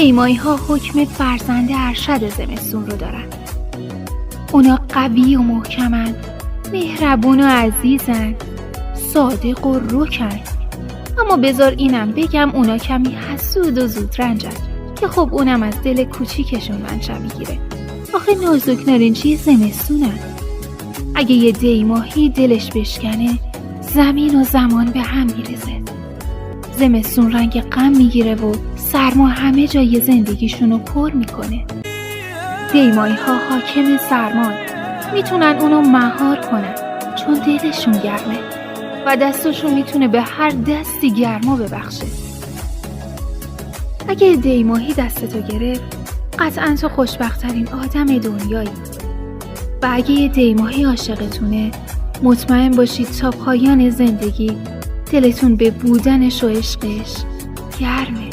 دیمایی ها حکم فرزند ارشد زمستون رو دارن. اونا قوی و محکمن، مهربون و عزیزن، صادق و رکن. اما بذار اینم بگم اونا کمی حسود و زودرنجن که خب اونم از دل کوچیکشون منشأ میگیره. آخه نازک نارنجی زمستونن. اگه یه دیماهی دلش بشکنه زمین و زمان به هم میرزه. زمستون رنگ غم میگیره و سرما همه جای زندگیشونو پر میکنه. دیمایی ها حاکم سرمان، میتونن اونو مهار کنن چون دلشون گرمه و دستشون میتونه به هر دستی گرما ببخشه. اگه دیماهی دستتو گرفت قطعاً تو خوشبخت‌ترین آدم دنیایی. و اگه یه دیماهی عاشقتونه مطمئن باشید تا پایان زندگی دلتون به بودنش و عشقش گرمه.